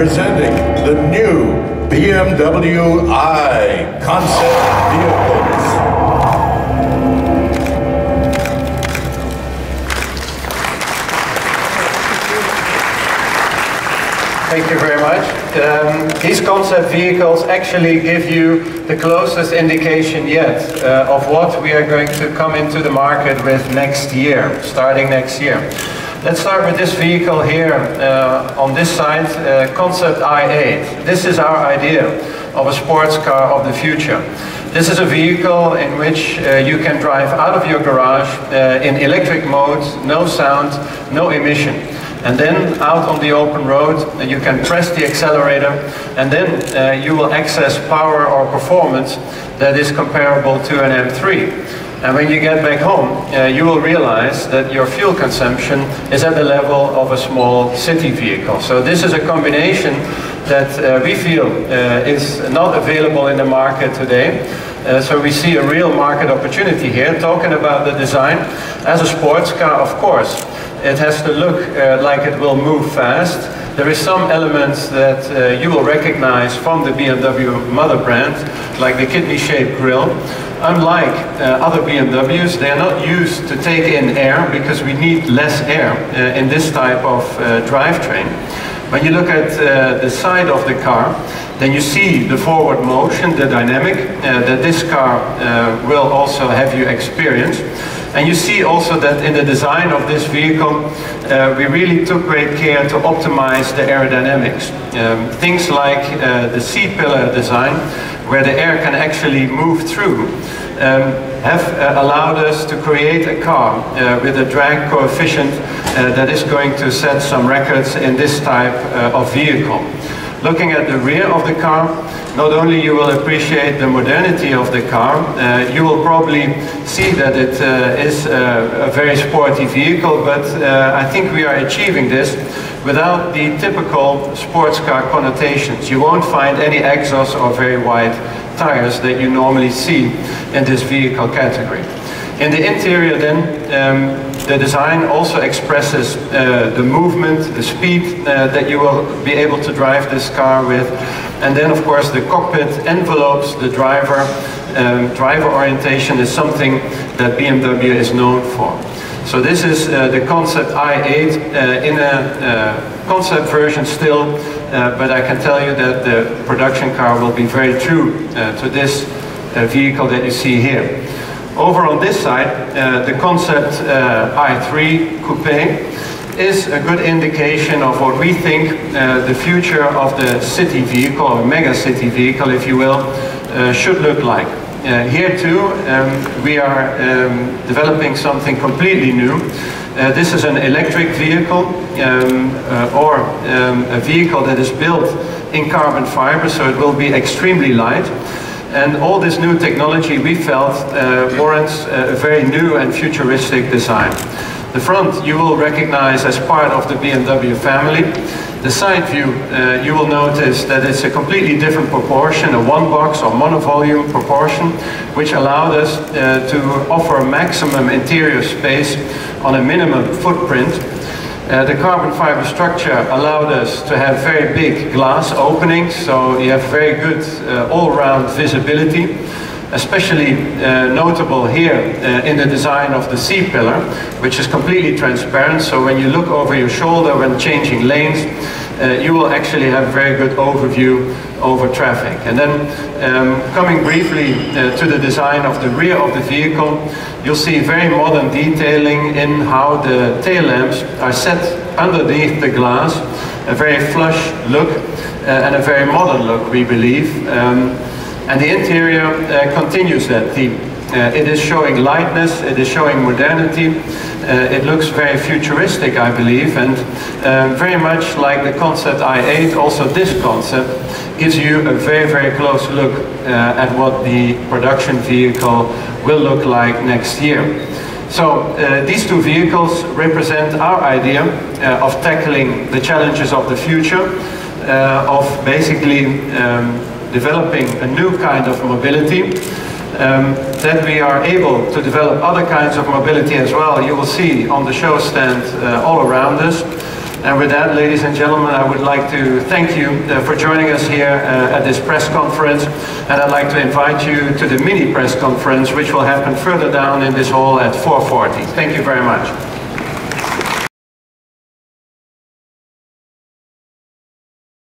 presenting the new BMW I concept vehicles. Thank you very much. These concept vehicles actually give you the closest indication yet of what we are going to come into the market with next year, starting next year. Let's start with this vehicle here on this side, Concept i8. This is our idea of a sports car of the future. This is a vehicle in which you can drive out of your garage in electric mode, no sound, no emission. And then out on the open road, you can press the accelerator, and then you will access power or performance that is comparable to an M3. And when you get back home, you will realize that your fuel consumption is at the level of a small city vehicle. So this is a combination that we feel is not available in the market today. So we see a real market opportunity here. Talking about the design, as a sports car, of course, it has to look like it will move fast. There is some elements that you will recognize from the BMW mother brand, like the kidney-shaped grille. Unlike other BMWs, they are not used to take in air because we need less air in this type of drivetrain. When you look at the side of the car, then you see the forward motion, the dynamic, that this car will also have you experience. And you see also that in the design of this vehicle, we really took great care to optimize the aerodynamics. Things like the C-pillar design, where the air can actually move through, have allowed us to create a car with a drag coefficient that is going to set some records in this type of vehicle. Looking at the rear of the car, not only you will appreciate the modernity of the car, you will probably see that it is a very sporty vehicle, but I think we are achieving this without the typical sports car connotations. You won't find any exhaust or very wide tires that you normally see in this vehicle category. In the interior then, the design also expresses the movement, the speed that you will be able to drive this car with. And then of course the cockpit envelopes the driver. Driver orientation is something that BMW is known for. So this is the Concept i8 in a concept version still, but I can tell you that the production car will be very true to this vehicle that you see here. Over on this side, the Concept i3 Coupe is a good indication of what we think the future of the city vehicle, or mega city vehicle if you will, should look like. Here too, we are developing something completely new. This is an electric vehicle, or a vehicle that is built in carbon fiber, so it will be extremely light. And all this new technology we felt warrants a very new and futuristic design. The front you will recognize as part of the BMW family. The side view, you will notice that it's a completely different proportion, a one-box or monovolume proportion, which allowed us to offer maximum interior space on a minimum footprint. The carbon fiber structure allowed us to have very big glass openings, so you have very good all-round visibility. Especially notable here in the design of the C-pillar, which is completely transparent, so when you look over your shoulder when changing lanes, you will actually have a very good overview over traffic. And then coming briefly to the design of the rear of the vehicle, you'll see very modern detailing in how the tail lamps are set underneath the glass, a very flush look and a very modern look, we believe. And the interior continues that theme. It is showing lightness, it is showing modernity, it looks very futuristic, I believe, and very much like the Concept i8, also this concept gives you a very, very close look at what the production vehicle will look like next year. So these two vehicles represent our idea of tackling the challenges of the future, of basically developing a new kind of mobility, that we are able to develop other kinds of mobility as well. You will see on the show stand all around us. And with that, ladies and gentlemen, I would like to thank you for joining us here at this press conference. And I'd like to invite you to the mini press conference, which will happen further down in this hall at 4:40. Thank you very much.